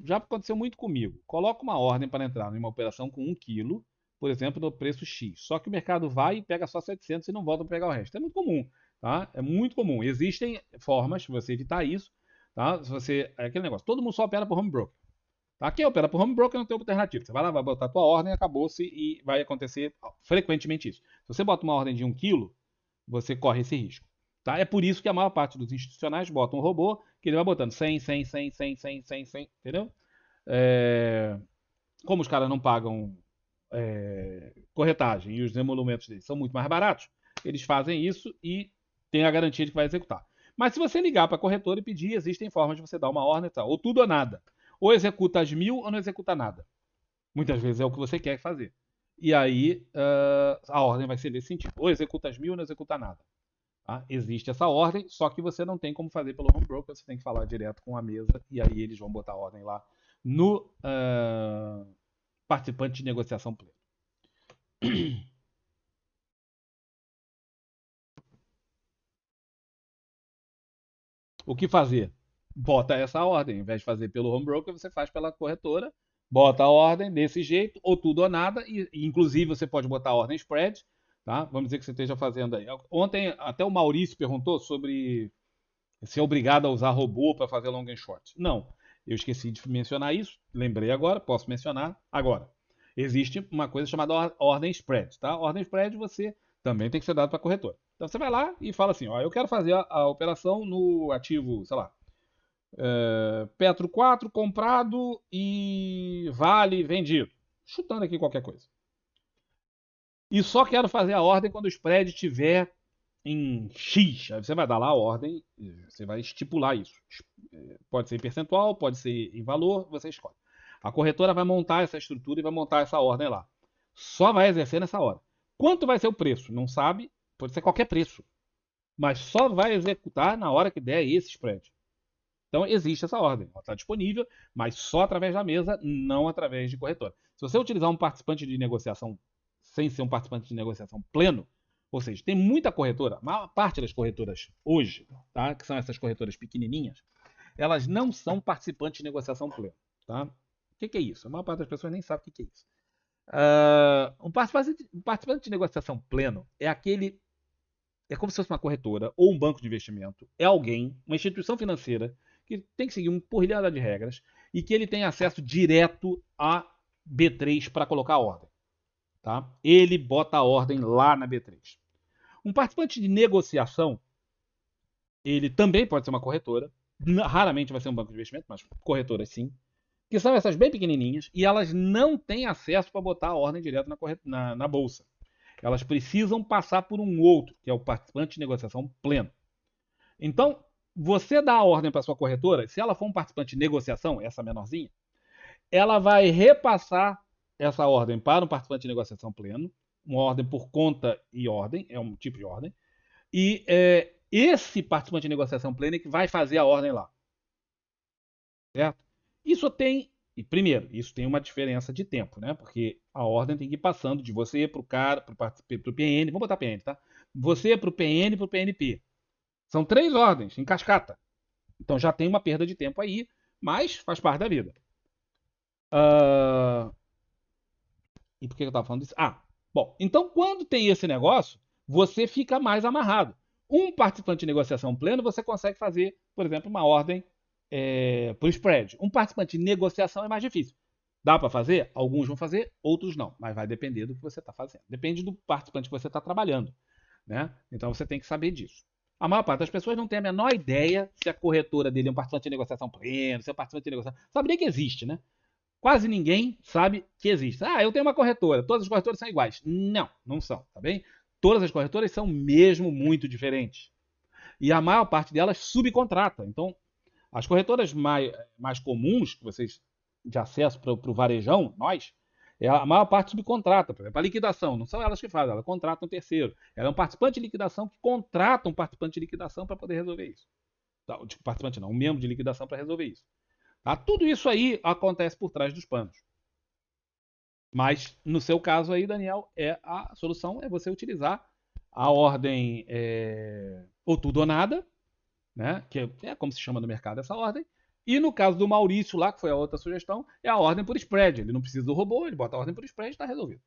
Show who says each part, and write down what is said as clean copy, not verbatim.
Speaker 1: Já aconteceu muito comigo. Coloca uma ordem para entrar em uma operação com 1 quilo, por exemplo, no preço X. Só que o mercado vai e pega só 700 e não volta para pegar o resto. É muito comum, tá? É muito comum. Existem formas de você evitar isso, tá? Se você, é aquele negócio, todo mundo só opera por home broker. Tá? Quem opera por home broker não tem alternativa. Você vai lá, vai botar a tua ordem, acabou-se e vai acontecer frequentemente isso. Se você bota uma ordem de 1 quilo, você corre esse risco. Tá? É por isso que a maior parte dos institucionais bota um robô que ele vai botando 100, 100, 100, 100, 100, 100, 100, entendeu? É, como os caras não pagam corretagem e os emolumentos deles são muito mais baratos, eles fazem isso e tem a garantia de que vai executar. Mas se você ligar para a corretora e pedir, existem formas de você dar uma ordem, tá? Ou tudo ou nada. Ou executa as 1.000 ou não executa nada. Muitas vezes é o que você quer fazer. E aí a ordem vai ser desse sentido. Ou executa as 1.000 ou não executa nada. Tá? Existe essa ordem, só que você não tem como fazer pelo home broker, você tem que falar direto com a mesa e aí eles vão botar a ordem lá no participante de negociação plena. O que fazer? Bota essa ordem. Ao invés de fazer pelo home broker, você faz pela corretora, bota a ordem desse jeito, ou tudo ou nada, e inclusive você pode botar a ordem spread, tá? Vamos dizer que você esteja fazendo aí. Ontem até o Maurício perguntou sobre ser obrigado a usar robô para fazer long and short. Não, eu esqueci de mencionar isso, lembrei agora, posso mencionar agora. Existe uma coisa chamada ordem spread, tá? Ordem spread você também tem que ser dado para a corretora. Então você vai lá e fala assim, ó, eu quero fazer a operação no ativo, sei lá, Petro 4 comprado e Vale vendido. Chutando aqui qualquer coisa. E só quero fazer a ordem quando o spread estiver em X. Aí você vai dar lá a ordem, você vai estipular isso. Pode ser em percentual, pode ser em valor, você escolhe. A corretora vai montar essa estrutura e vai montar essa ordem lá. Só vai exercer nessa hora. Quanto vai ser o preço? Não sabe, pode ser qualquer preço. Mas só vai executar na hora que der esse spread. Então existe essa ordem, ela está disponível, mas só através da mesa, não através de corretora. Se você utilizar um participante de negociação sem ser um participante de negociação pleno, ou seja, tem muita corretora, a maior parte das corretoras hoje, tá, que são essas corretoras pequenininhas, elas não são participantes de negociação pleno. Tá? O que é isso? A maior parte das pessoas nem sabe o que é isso. Um participante de negociação pleno é aquele. É como se fosse uma corretora ou um banco de investimento. É alguém, uma instituição financeira, que tem que seguir uma porrilhada de regras e que ele tem acesso direto a B3 para colocar a ordem. Tá? Ele bota a ordem lá na B3. Um participante de negociação, ele também pode ser uma corretora. Raramente vai ser um banco de investimento, mas corretoras sim. Que são essas bem pequenininhas e elas não têm acesso para botar a ordem direto na bolsa. Elas precisam passar por um outro, que é o participante de negociação pleno. Então, você dá a ordem para sua corretora, se ela for um participante de negociação, essa menorzinha, ela vai repassar essa ordem para um participante de negociação pleno, uma ordem por conta e ordem, é um tipo de ordem, e esse participante de negociação plena é que vai fazer a ordem lá. Certo? Isso tem. E primeiro, isso tem uma diferença de tempo, né? Porque a ordem tem que ir passando de você para o cara, para o PN, vamos botar PN, tá? Você para o PN e para o PNP. São 3 ordens em cascata. Então já tem uma perda de tempo aí, mas faz parte da vida. Ah, e por que eu estava falando disso? Bom, então quando tem esse negócio, você fica mais amarrado. Um participante de negociação pleno, você consegue fazer, por exemplo, uma ordem por spread. Um participante de negociação é mais difícil. Dá para fazer? Alguns vão fazer, outros não. Mas vai depender do que você está fazendo. Depende do participante que você está trabalhando. Né? Então você tem que saber disso. A maior parte das pessoas não tem a menor ideia se a corretora dele é um participante de negociação pleno, se é um participante de negociação. Sabe nem que existe, né? Quase ninguém sabe que existe. Eu tenho uma corretora, todas as corretoras são iguais. Não, não são, tá bem? Todas as corretoras são mesmo muito diferentes. E a maior parte delas subcontrata. Então, as corretoras mais comuns que vocês de acesso para o varejão, nós, a maior parte subcontrata. Por exemplo, a liquidação, não são elas que fazem, elas contratam um terceiro. Ela é um participante de liquidação que contrata um participante de liquidação para poder resolver isso. Tipo, participante não, um membro de liquidação para resolver isso. Tá? Tudo isso aí acontece por trás dos panos. Mas no seu caso aí, Daniel, a solução é você utilizar a ordem ou tudo ou nada, né? Que é como se chama no mercado essa ordem, E no caso do Maurício lá, que foi a outra sugestão, é a ordem por spread. Ele não precisa do robô, ele bota a ordem por spread e está resolvido.